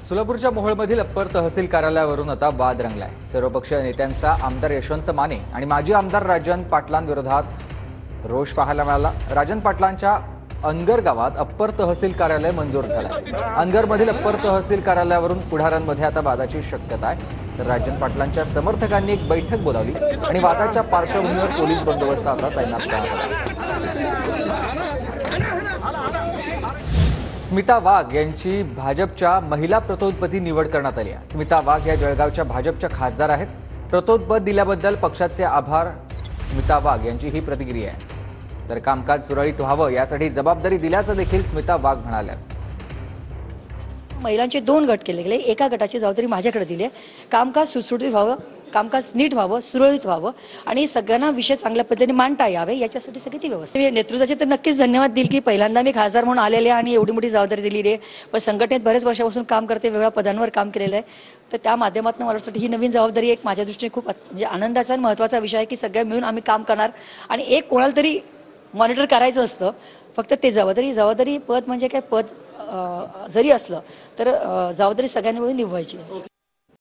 सोलापूरच्या मोहोळमधील अप्पर तहसील कार्यालयावरून आता वाद रंगलाय। सर्वपक्षीय नेत्यांचा आमदार यशवंत माने आणि माजी आमदार राजन पाटलांविरोधात रोष पाहायला मिळाला। राजन पाटलांच्या अनगर गावात अप्पर तहसील कार्यालय मंजूर झालंय। अनगरमधील अप्पर तहसील कार्यालयावरून पुढाऱ्यांमध्ये आता वादाची शक्यता आहे। तर राजन पाटलांच्या समर्थकांनी एक बैठक बोलावली आणि वादाच्या पार्श्वभूमीवर पोलीस बंदोबस्त आता तैनात करण्यात आला। स्मिता वाघ यांची भाजपच्या महिला प्रतोदपदी निवड करण्यात आली आहे। स्मिता वाघ या जळगावच्या भाजपच्या खासदार आहेत। प्रतोदपद दिल्याबद्दल पक्षाचे आभार। स्मिता वाघ यांची ही प्रतिक्रिया आहे। तर कामकाज सुरळीत व्हावं यासाठी जबाबदारी दिल्याचं देखील स्मिता वाघ म्हणाल्या। महिलांचे 2 गट केले गेले। एका गटाची जबाबदारी माझ्याकडे दिली आहे। कामकाज सुटसुटीत व्हावं, कामकाज नीट व्हावं, सुरळीत व्हावं आणि सगळ्यांना विषय चांगल्या पद्धतीने मांडता यावे याच्यासाठी सगळी ती व्यवस्था। मी नेतृत्वाचे तर नक्कीच धन्यवाद देईल की पहिल्यांदा मी खासदार म्हणून आलेले आणि एवढी मोठी जबाबदारी दिलेली आहे। पण संघटनेत बरेच वर्षापासून काम करते, वेगळ्या पदांवर काम केलेलं आहे। तर त्या माध्यमातून मला वाटतं ही नवीन जबाबदारी एक माझ्या दृष्टीने खूप म्हणजे आनंदाचा आणि महत्त्वाचा विषय आहे की सगळे मिळून आम्ही काम करणार आणि एक कोणाला तरी मॉनिटर करायचं असतं। फक्त ते जबाबदारी पद म्हणजे काय पद जरी असलं तर जबाबदारी सगळ्यांनी मिळून निभवायची आहे।